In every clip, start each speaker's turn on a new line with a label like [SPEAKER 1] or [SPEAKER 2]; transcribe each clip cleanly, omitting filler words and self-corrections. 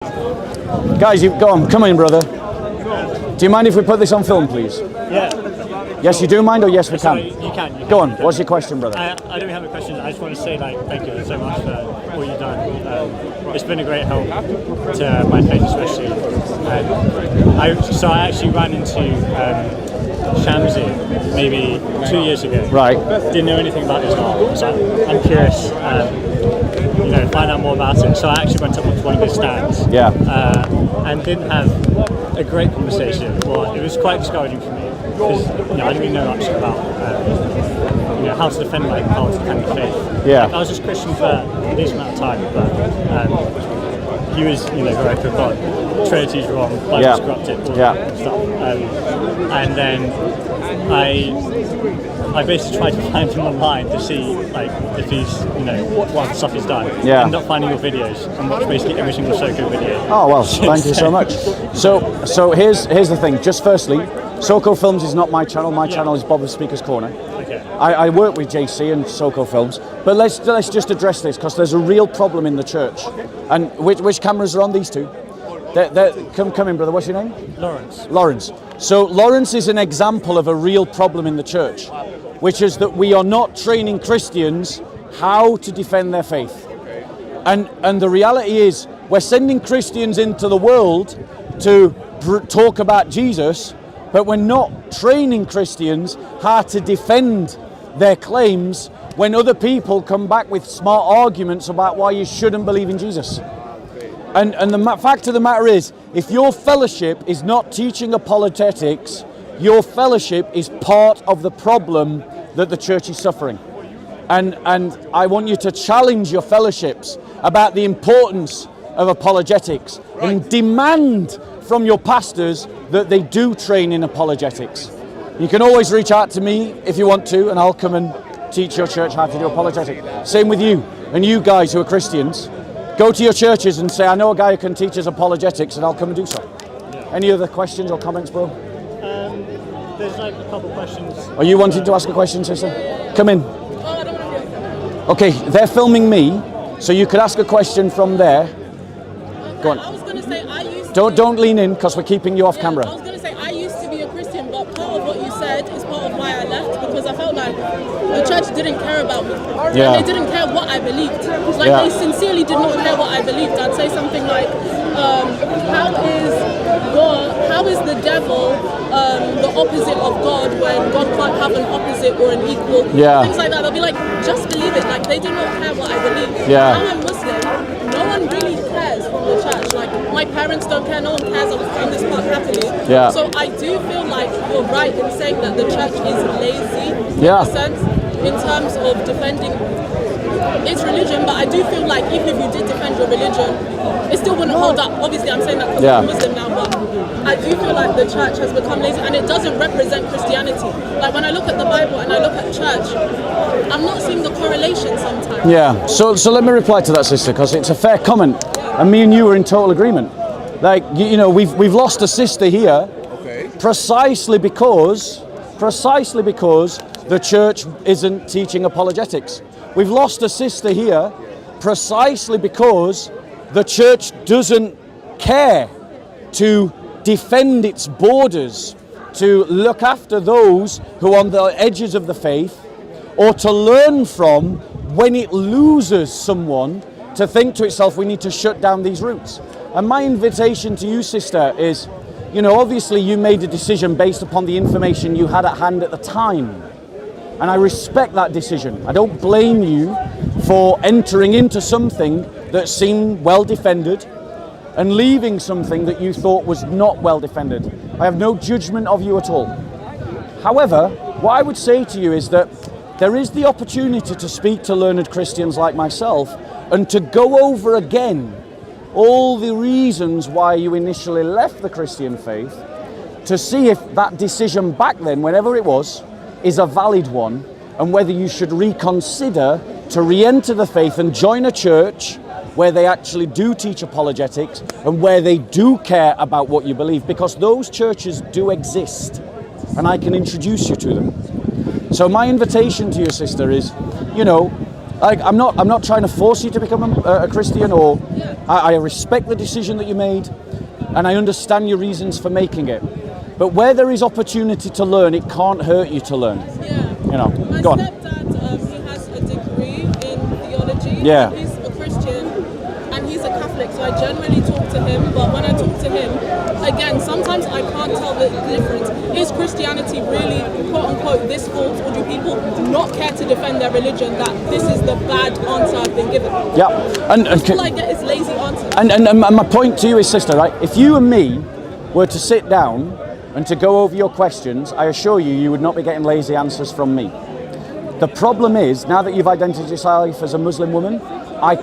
[SPEAKER 1] Guys, go on, come in, brother. Do you mind if we put this on film, please?
[SPEAKER 2] Yeah.
[SPEAKER 1] Yes, you do mind, or yes, we can?
[SPEAKER 2] You can.
[SPEAKER 1] Go on, what's your question, brother?
[SPEAKER 2] I don't really have a question. I just want to say, thank you so much for all you've done. It's been a great help to my faith, especially. I actually ran into Shamsi maybe 2 years ago.
[SPEAKER 1] Right.
[SPEAKER 2] Didn't know anything about Islam, so I'm curious. Find out more about it. So I actually went up to one of his stands.
[SPEAKER 1] Yeah.
[SPEAKER 2] And didn't have a great conversation. Well, it was quite discouraging for me because I didn't really know much about how to defend the faith.
[SPEAKER 1] Yeah.
[SPEAKER 2] I was just Christian for a decent amount of time, but he was very open about Trinity's wrong, Bible's corrupted, all that stuff. And then I basically tried to find him online to see if he's what the stuff he's done.
[SPEAKER 1] Yeah.
[SPEAKER 2] Ended up finding your videos and watched basically every single Soko video.
[SPEAKER 1] Oh well, thank you so much. So here's the thing. Just firstly, Soko Films is not my channel. My channel is Bob the Speaker's Corner.
[SPEAKER 2] Okay.
[SPEAKER 1] I work with JC and Soko Films, but let's just address this because there's a real problem in the church. And which cameras are on these two? Come in, brother. What's your name?
[SPEAKER 2] Lawrence.
[SPEAKER 1] Lawrence. So Lawrence is an example of a real problem in the church, which is that we are not training Christians how to defend their faith. And the reality is we're sending Christians into the world to talk about Jesus, but we're not training Christians how to defend their claims when other people come back with smart arguments about why you shouldn't believe in Jesus. And the fact of the matter is, if your fellowship is not teaching apologetics, your fellowship is part of the problem that the church is suffering. And I want you to challenge your fellowships about the importance of apologetics and demand from your pastors that they do train in apologetics. You can always reach out to me if you want to, and I'll come and teach your church how to do apologetics. Same with you, and you guys who are Christians. Go to your churches and say, I know a guy who can teach us apologetics, and I'll come and do so. Yeah. Any other questions or comments, bro?
[SPEAKER 2] There's a couple questions.
[SPEAKER 1] Are you wanting to ask a question, sister? Come in. Okay, they're filming me, so you could ask a question from there. Go on.
[SPEAKER 3] I was going to say, I used
[SPEAKER 1] Don't lean in, because we're keeping you off camera.
[SPEAKER 3] I was going to say, I used to be a Christian, but part of what you said is part of why I left, because I felt like the church didn't care about me.
[SPEAKER 1] Yeah.
[SPEAKER 3] And they didn't care what I believed. They sincerely did not care what I believed. I'd say something like, how is the devil the opposite of God when God can't have an opposite or an equal?
[SPEAKER 1] Yeah.
[SPEAKER 3] Things like that. They'll be like, just believe it. They do not care what I believe.
[SPEAKER 1] Yeah.
[SPEAKER 3] Now I'm Muslim. No one really cares from the church. My parents don't care. No one cares. I'm this part happily.
[SPEAKER 1] Yeah.
[SPEAKER 3] So I do feel like you're right in saying that the church is lazy in a sense in terms of defending its religion, but I do feel like even if you did defend your religion, it still wouldn't hold up. Obviously, I'm saying that because I'm Muslim now, but I do feel like the church has become lazy and it doesn't represent Christianity. When I look at the Bible and I look at church, I'm not seeing the correlation sometimes.
[SPEAKER 1] Yeah, so let me reply to that, sister, because it's a fair comment, and me and you are in total agreement. We've lost a sister here, precisely because the church isn't teaching apologetics. We've lost a sister here precisely because the church doesn't care to defend its borders, to look after those who are on the edges of the faith, or to learn from when it loses someone, to think to itself, we need to shut down these routes. And my invitation to you, sister, is, obviously you made a decision based upon the information you had at hand at the time. And I respect that decision. I don't blame you for entering into something that seemed well defended and leaving something that you thought was not well defended. I have no judgment of you at all. However, what I would say to you is that there is the opportunity to speak to learned Christians like myself and to go over again all the reasons why you initially left the Christian faith, to see if that decision back then, whenever it was, is a valid one, and whether you should reconsider to re-enter the faith and join a church where they actually do teach apologetics and where they do care about what you believe, because those churches do exist and I can introduce you to them. So my invitation to you, sister, is, Like, I'm not trying to force you to become a Christian, or I respect the decision that you made, and I understand your reasons for making it. But where there is opportunity to learn, it can't hurt you to learn.
[SPEAKER 3] Yeah.
[SPEAKER 1] You know,
[SPEAKER 3] My
[SPEAKER 1] go on.
[SPEAKER 3] stepdad, he has a degree in theology.
[SPEAKER 1] Yeah.
[SPEAKER 3] He's a Christian and he's a Catholic, so I generally talk to him. But when I talk to him, again, sometimes I can't tell the difference. Is Christianity really, quote unquote, this false, or do people not care to defend their religion? That this is the bad answer I've been given.
[SPEAKER 1] Yeah, and
[SPEAKER 3] All I get is lazy answers.
[SPEAKER 1] And my point to you is, sister, right? If you and me were to sit down and to go over your questions, I assure you, you would not be getting lazy answers from me. The problem is, now that you've identified yourself as a Muslim woman, I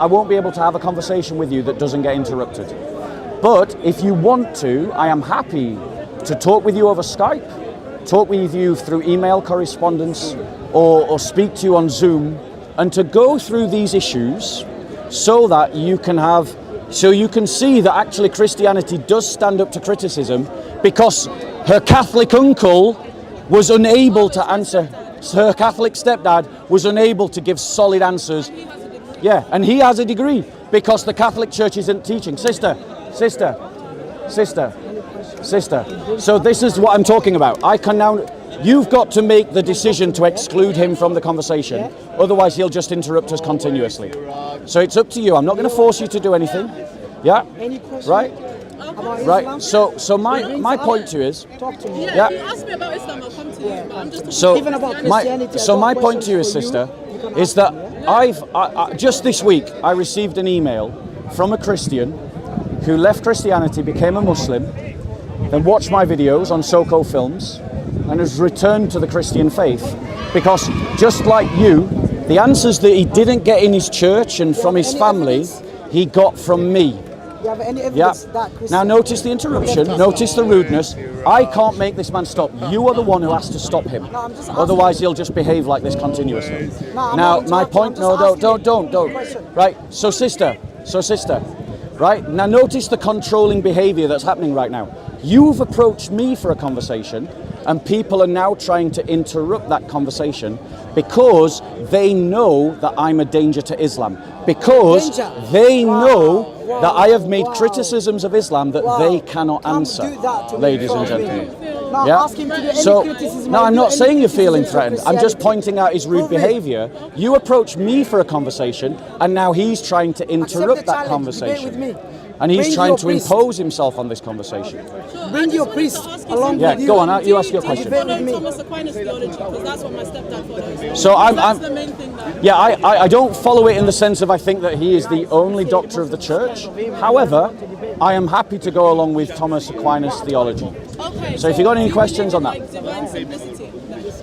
[SPEAKER 1] won't be able to have a conversation with you that doesn't get interrupted. But if you want to, I am happy to talk with you over Skype, talk with you through email correspondence, or speak to you on Zoom, and to go through these issues so that you can see that actually Christianity does stand up to criticism, because her Catholic uncle was unable to answer. Her Catholic stepdad was unable to give solid answers. Yeah, and he has a degree because the Catholic Church isn't teaching. Sister. So this is what I'm talking about. You've got to make the decision to exclude him from the conversation. Otherwise, he'll just interrupt us continuously. So it's up to you. I'm not going to force you to do anything. Yeah? Right? Right. So my point to you is,
[SPEAKER 3] Yeah, if you ask me about Islam, I'll come to you. But I'm just
[SPEAKER 1] my point to you is, sister, is that I just this week I received an email from a Christian who left Christianity, became a Muslim, then watched my videos on Soko Films, and has returned to the Christian faith, because just like you, the answers that he didn't get in his church and from his family, he got from me.
[SPEAKER 4] You have any evidence that Christian...
[SPEAKER 1] Now notice the interruption, notice the rudeness. I can't make this man stop. You are the one who has to stop him. Otherwise he'll just behave like this continuously. Now my point, don't. Right, so sister, right? Now notice the controlling behavior that's happening right now. You've approached me for a conversation, and people are now trying to interrupt that conversation because they know that I'm a danger to Islam. Because they know that I have made criticisms of Islam that they cannot answer, ladies and gentlemen. Yeah? So, no, I'm not saying you're feeling threatened. I'm just pointing out his rude behavior. You approached me for a conversation, and now he's trying to interrupt that conversation. And he's trying to impose himself on this conversation.
[SPEAKER 4] Bring your priest along with you.
[SPEAKER 1] Yeah, go on, you ask your question.
[SPEAKER 3] Thomas Aquinas theology, because that's what my stepdad follows.
[SPEAKER 1] So
[SPEAKER 3] that's the main thing that...
[SPEAKER 1] Yeah, I don't follow it in the sense of I think that he is the only doctor of the church. However, I am happy to go along with Thomas Aquinas theology.
[SPEAKER 3] Okay,
[SPEAKER 1] So if you got any questions on that.
[SPEAKER 3] Like divine simplicity?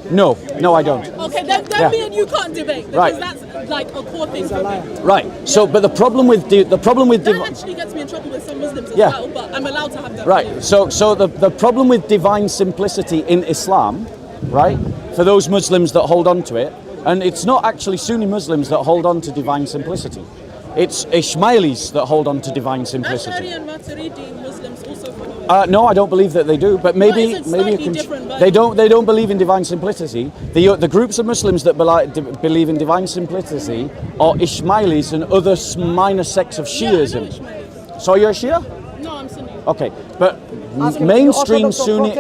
[SPEAKER 1] No, I don't.
[SPEAKER 3] Okay, then me and you can't debate, because that's like a core thing for me.
[SPEAKER 1] Right. So, but the problem with
[SPEAKER 3] That actually gets me in trouble with some Muslims as well, but I'm allowed to have that.
[SPEAKER 1] Right. So the problem with divine simplicity in Islam, right? For those Muslims that hold on to it, and it's not actually Sunni Muslims that hold on to divine simplicity. It's Ismailis that hold on to divine simplicity.
[SPEAKER 3] Ash'ari and Maturidi Muslims also follow it.
[SPEAKER 1] No, I don't believe that they do. But maybe you can. They don't believe in divine simplicity. The groups of Muslims that believe in divine simplicity are Ismailis and other minor sects of Shiism.
[SPEAKER 3] Yeah,
[SPEAKER 1] So you're a Shia?
[SPEAKER 3] no, I'm Sunni.
[SPEAKER 1] Okay, but mainstream Sunni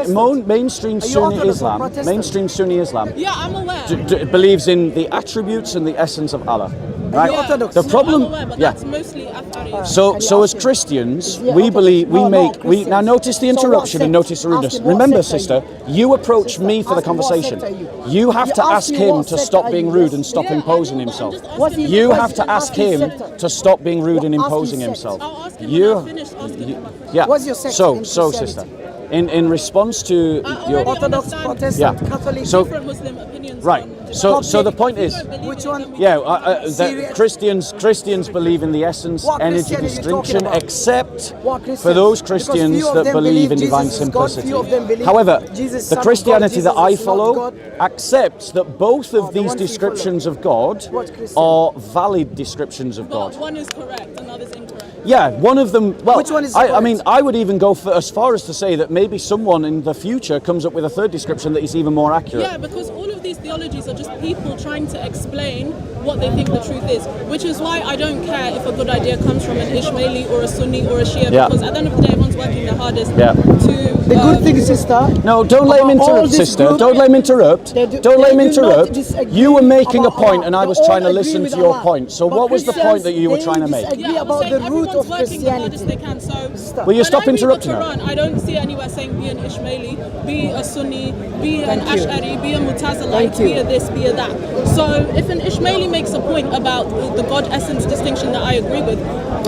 [SPEAKER 1] Islam
[SPEAKER 3] Yeah, I'm aware.
[SPEAKER 1] believes in the attributes and the essence of Allah. Right?
[SPEAKER 3] Yeah.
[SPEAKER 1] The problem,
[SPEAKER 3] I'm aware, but that's mostly Ash'ari.
[SPEAKER 1] So as Christians, we believe now notice the interruption and notice the rudeness. Remember, sister, you approached me for the conversation. You have to ask him to stop being rude and stop imposing himself. You have to ask him to stop being rude and imposing himself.
[SPEAKER 3] I'll ask him when I finish asking him.
[SPEAKER 1] Yeah.
[SPEAKER 4] What's your sect
[SPEAKER 1] So
[SPEAKER 4] in
[SPEAKER 1] sister, in response to your
[SPEAKER 4] Orthodox, Protestant,
[SPEAKER 1] Yeah.
[SPEAKER 4] Catholic.
[SPEAKER 1] So-
[SPEAKER 3] different Muslim opinions.
[SPEAKER 1] right. So the point is,
[SPEAKER 4] Which one?
[SPEAKER 1] that Christians believe in the essence,
[SPEAKER 4] What
[SPEAKER 1] energy
[SPEAKER 4] Christian are you
[SPEAKER 1] distinction,
[SPEAKER 4] talking about?
[SPEAKER 1] except
[SPEAKER 4] What Christians?
[SPEAKER 1] for those
[SPEAKER 4] Because
[SPEAKER 1] Christians
[SPEAKER 4] few of
[SPEAKER 1] that
[SPEAKER 4] them
[SPEAKER 1] believe in
[SPEAKER 4] Jesus
[SPEAKER 1] divine
[SPEAKER 4] is God,
[SPEAKER 1] simplicity.
[SPEAKER 4] few of them believe
[SPEAKER 1] However,
[SPEAKER 4] Jesus is
[SPEAKER 1] the
[SPEAKER 4] Son of
[SPEAKER 1] Christianity
[SPEAKER 4] God,
[SPEAKER 1] that I
[SPEAKER 4] Jesus is not
[SPEAKER 1] follow
[SPEAKER 4] God.
[SPEAKER 1] accepts that both of
[SPEAKER 4] the
[SPEAKER 1] these
[SPEAKER 4] ones you
[SPEAKER 1] descriptions of God
[SPEAKER 4] What Christian?
[SPEAKER 1] are valid descriptions of
[SPEAKER 3] But
[SPEAKER 1] God.
[SPEAKER 3] one is correct, another is incorrect.
[SPEAKER 1] Yeah, one of them. Well,
[SPEAKER 4] Which one is
[SPEAKER 1] I
[SPEAKER 4] correct?
[SPEAKER 1] mean, I would even go as far as to say that maybe someone in the future comes up with a third description that is even more accurate.
[SPEAKER 3] Yeah, because all of these theologies are just people trying to explain what they think the truth is, which is why I don't care if a good idea comes from an Ishmaeli or a Sunni or a Shia, because at the end of the day, everyone's working their hardest to...
[SPEAKER 4] The good thing, sister.
[SPEAKER 1] No, don't let him interrupt, sister. Don't let him interrupt. Don't let him interrupt. You were making a point, and I was trying to listen to your point. So, what was the point that you were trying to make?
[SPEAKER 3] Yeah, about the root of Christianity. They can, so
[SPEAKER 1] will you stop interrupting her?
[SPEAKER 3] I don't see anywhere saying be an Ishmaeli, be a Sunni, be an Ash'ari, be a Mutazilite, be a this, be a that. So, if an Ishmaeli makes a point about the God essence distinction that I agree with,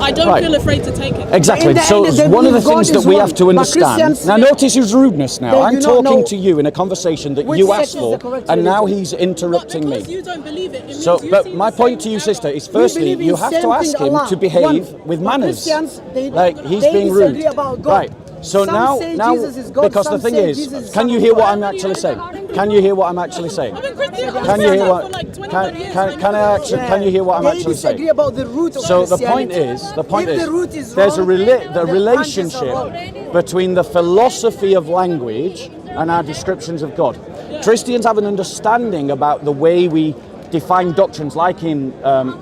[SPEAKER 3] I don't feel afraid to take it.
[SPEAKER 1] Exactly. So one of the things that we have to understand. Now notice his rudeness now. I'm talking to you in a conversation that you asked for, and now he's interrupting me.
[SPEAKER 3] Because you don't believe it.
[SPEAKER 1] So, but my point to you, sister, is firstly, you have to ask him to behave with manners. Like, he's being rude. Right. So now, because the thing is, can you hear what I'm actually saying? Can you hear what I'm actually saying? Can you hear what? Can you hear what I'm actually saying? So the point is, there's a the relationship between the philosophy of language and our descriptions of God. Christians have an understanding about the way we define doctrines, like in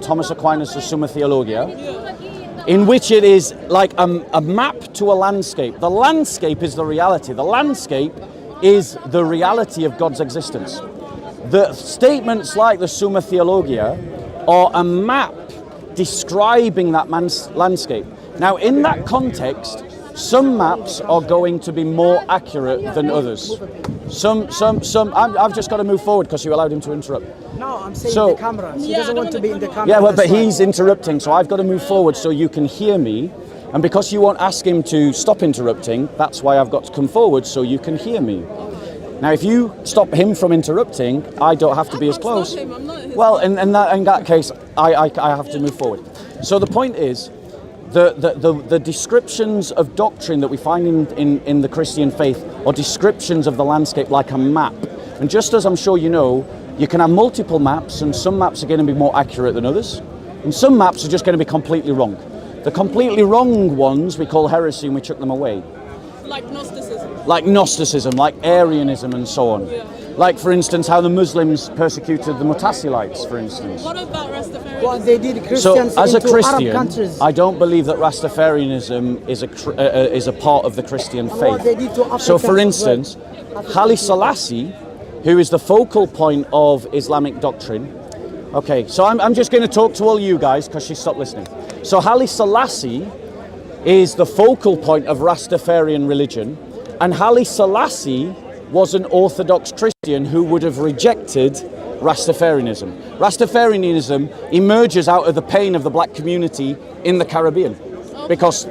[SPEAKER 1] Thomas Aquinas' Summa Theologia, in which it is like a map to a landscape. The landscape is the reality. The landscape is the reality of God's existence. The statements like the Summa Theologia are a map describing that landscape. Now, in that context, some maps are going to be more accurate than others. I've just got to move forward because you allowed him to interrupt.
[SPEAKER 4] No, I'm saying the camera. He doesn't want to be in the camera.
[SPEAKER 1] Yeah, well, but he's interrupting, so I've got to move forward so you can hear me. And because you won't ask him to stop interrupting, that's why I've got to come forward so you can hear me. Now, if you stop him from interrupting, I don't have to be as close. Well, in that case, I have to move forward. So the point is, the descriptions of doctrine that we find in the Christian faith are descriptions of the landscape like a map. And just as I'm sure you know, you can have multiple maps, and some maps are going to be more accurate than others, and some maps are just going to be completely wrong. The completely wrong ones we call heresy, and we chuck them away.
[SPEAKER 3] Like Gnosticism.
[SPEAKER 1] Like Gnosticism, like Arianism and so on. Yeah. Like, for instance, how the Muslims persecuted the Mutasilites, for instance.
[SPEAKER 3] What about Rastafarianism?
[SPEAKER 4] Well, they did Christians
[SPEAKER 1] so, as a
[SPEAKER 4] into
[SPEAKER 1] Christian,
[SPEAKER 4] Arab countries.
[SPEAKER 1] I don't believe that Rastafarianism is a part of the Christian faith.
[SPEAKER 4] What they did to Africans.
[SPEAKER 1] So, for instance, Haile Selassie, who is the focal point of Islamic doctrine. Okay, so I'm just going to talk to all you guys because she stopped listening. So Haile Selassie is the focal point of Rastafarian religion, and Haile Selassie was an Orthodox Christian who would have rejected Rastafarianism. Rastafarianism emerges out of the pain of the black community in the Caribbean, because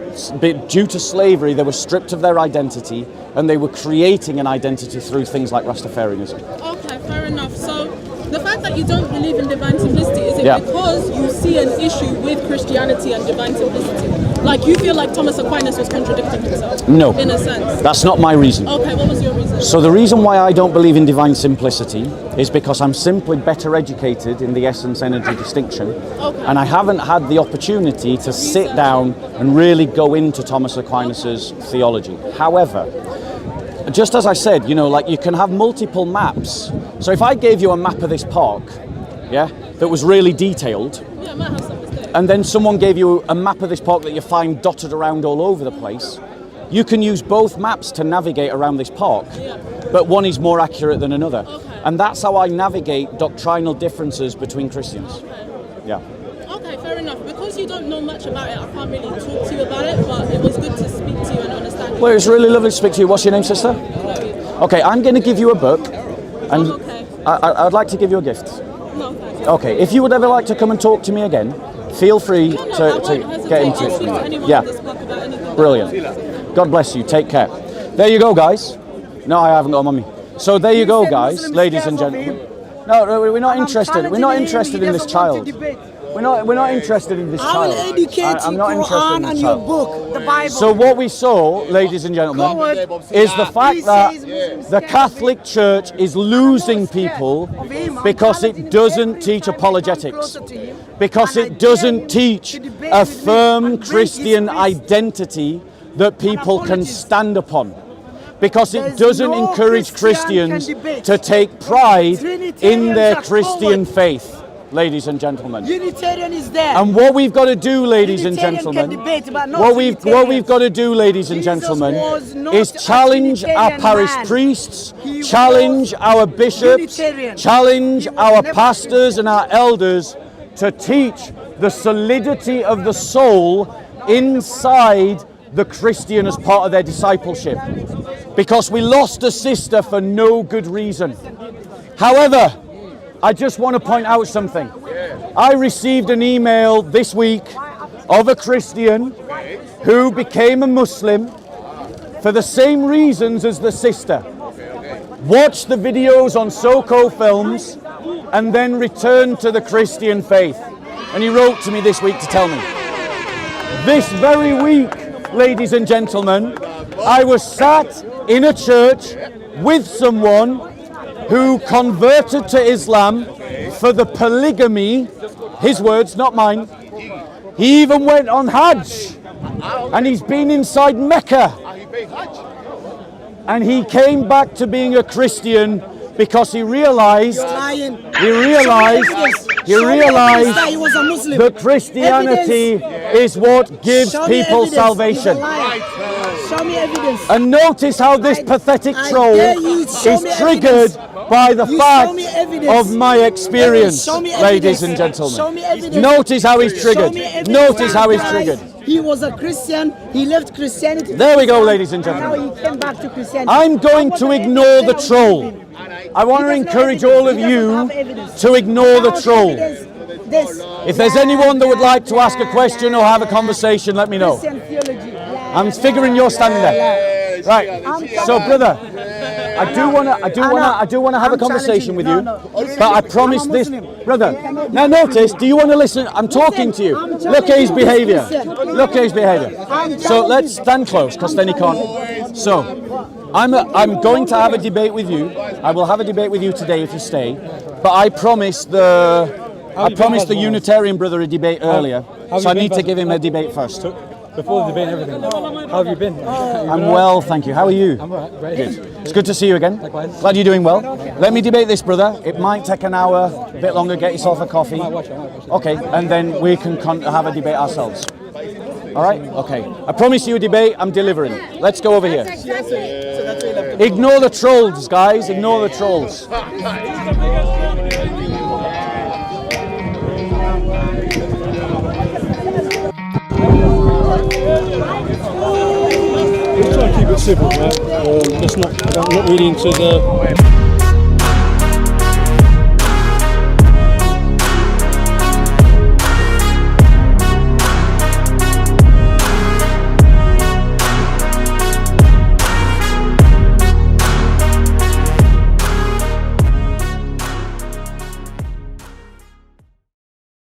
[SPEAKER 1] due to slavery they were stripped of their identity and they were creating an identity through things like Rastafarianism.
[SPEAKER 3] Okay, fair enough. So the fact that you don't believe in divine simplicity, is it because you see an issue with Christianity and divine simplicity? Like, you feel like Thomas Aquinas was contradicting himself?
[SPEAKER 1] No.
[SPEAKER 3] In a sense?
[SPEAKER 1] That's not my reason.
[SPEAKER 3] Okay, what was your reason?
[SPEAKER 1] So the reason why I don't believe in divine simplicity is because I'm simply better educated in the essence energy distinction. Okay. And I haven't had the opportunity to sit down and really go into Thomas Aquinas' theology. However, just as I said, you know, like, you can have multiple maps. So if I gave you a map of this park, that was really detailed,
[SPEAKER 3] yeah, it might have some mistakes.
[SPEAKER 1] And then someone gave you a map of this park that you find dotted around all over the place, you can use both maps to navigate around this park, but one is more accurate than another. Okay. And that's how I navigate doctrinal differences between Christians.
[SPEAKER 3] Okay.
[SPEAKER 1] Yeah.
[SPEAKER 3] Okay, fair enough. Because you don't know much about it, I can't really talk to you about it, but it was good to speak to you and understand you.
[SPEAKER 1] Well, it's really lovely to speak to you. What's your name, sister?
[SPEAKER 3] Chloe.
[SPEAKER 1] Okay, I'm going to give you a book, and
[SPEAKER 3] okay.
[SPEAKER 1] I'd like to give you a gift.
[SPEAKER 3] No, thanks.
[SPEAKER 1] Okay, if you would ever like to come and talk to me again, feel free to get in touch with me. Yeah, brilliant. God bless you. Take care. There you go, guys. No, I haven't got them on me. So there you go, guys, ladies and gentlemen. No, we're not interested. We're not interested in this child. We're not interested in this child.
[SPEAKER 4] I will educate you, Quran and your book, the Bible.
[SPEAKER 1] So what we saw, ladies and gentlemen, is the fact that the Catholic Church is losing people because it doesn't teach apologetics, because it doesn't teach a firm Christian identity that people can stand upon. because it
[SPEAKER 4] There's
[SPEAKER 1] doesn't
[SPEAKER 4] no
[SPEAKER 1] encourage
[SPEAKER 4] Christian
[SPEAKER 1] Christians
[SPEAKER 4] can debate.
[SPEAKER 1] to take pride in
[SPEAKER 4] Trinitarians
[SPEAKER 1] their
[SPEAKER 4] are
[SPEAKER 1] Christian
[SPEAKER 4] forward.
[SPEAKER 1] faith, ladies and gentlemen.
[SPEAKER 4] Unitarian is there.
[SPEAKER 1] And what we've got to do, ladies and
[SPEAKER 4] Unitarian
[SPEAKER 1] gentlemen,
[SPEAKER 4] can debate, but not
[SPEAKER 1] what we've
[SPEAKER 4] Trinitarians.
[SPEAKER 1] got to do, ladies and
[SPEAKER 4] Jesus
[SPEAKER 1] gentlemen,
[SPEAKER 4] was not
[SPEAKER 1] is
[SPEAKER 4] a
[SPEAKER 1] challenge our
[SPEAKER 4] Trinitarian
[SPEAKER 1] parish
[SPEAKER 4] man.
[SPEAKER 1] priests,
[SPEAKER 4] He
[SPEAKER 1] challenge
[SPEAKER 4] was
[SPEAKER 1] our bishops,
[SPEAKER 4] Unitarian.
[SPEAKER 1] challenge
[SPEAKER 4] He was
[SPEAKER 1] our
[SPEAKER 4] never
[SPEAKER 1] pastors and our elders to teach the solidity of the soul inside the Christian as part of their discipleship. Because we lost a sister for no good reason. However, I just want to point out something. I received an email this week of a Christian who became a Muslim for the same reasons as the sister. Watched the videos on SoCo Films and then returned to the Christian faith. And he wrote to me this week to tell me. This very week, ladies and gentlemen, I was sat in a church with someone who converted to Islam for the polygamy, his words, not mine. He even went on Hajj, and he's been inside Mecca. And he came back to being a Christian because he realized
[SPEAKER 4] Lying.
[SPEAKER 1] he realized
[SPEAKER 4] that he was a Muslim.
[SPEAKER 1] that Christianity is what gives
[SPEAKER 4] Show me
[SPEAKER 1] people
[SPEAKER 4] evidence.
[SPEAKER 1] salvation.
[SPEAKER 4] He's a liar. Show me evidence.
[SPEAKER 1] And notice how this pathetic
[SPEAKER 4] I
[SPEAKER 1] troll
[SPEAKER 4] dare you, show
[SPEAKER 1] is
[SPEAKER 4] me
[SPEAKER 1] triggered by the
[SPEAKER 4] You
[SPEAKER 1] fact
[SPEAKER 4] show me evidence.
[SPEAKER 1] of my experience,
[SPEAKER 4] Show me
[SPEAKER 1] ladies
[SPEAKER 4] evidence.
[SPEAKER 1] and
[SPEAKER 4] Show
[SPEAKER 1] gentlemen.
[SPEAKER 4] me evidence.
[SPEAKER 1] Notice how he's
[SPEAKER 4] Show
[SPEAKER 1] triggered.
[SPEAKER 4] me evidence.
[SPEAKER 1] Notice how he's
[SPEAKER 4] Guy,
[SPEAKER 1] triggered.
[SPEAKER 4] He was a Christian. He left Christianity.
[SPEAKER 1] There we go, ladies and
[SPEAKER 4] Now
[SPEAKER 1] gentlemen.
[SPEAKER 4] he came back to Christianity.
[SPEAKER 1] I'm going to ignore the troll. I want to encourage all of you to ignore the troll. If there's anyone that would like to ask a question or have a conversation, let me know. I'm figuring you're standing there. Right. So, brother, I do want to have a conversation with you, but I promise this, brother. Now, notice. Do you want to listen? I'm talking to you. Look at his behaviour. Look at his behaviour. So let's stand close, because then he can't. So, I'm going to have a debate with you. I will have a debate with you today if you stay. But I promised the Unitarian brother a debate earlier, so I need to give him a debate first.
[SPEAKER 5] Before the debate and everything. How have you been?
[SPEAKER 1] I'm well, thank you. How are you?
[SPEAKER 5] I'm alright, very good.
[SPEAKER 1] It's good to see you again.
[SPEAKER 5] Likewise.
[SPEAKER 1] Glad you're doing well. Let me debate this, brother. It might take an hour, a bit longer. Get yourself a coffee.
[SPEAKER 5] I might watch it.
[SPEAKER 1] Okay, and then we can have a debate ourselves. All right? Okay. I promise you a debate. I'm delivering. Let's go over here. Ignore the trolls, guys. Ignore the trolls.
[SPEAKER 5] We'll try and keep it simple, right? Let's not really into the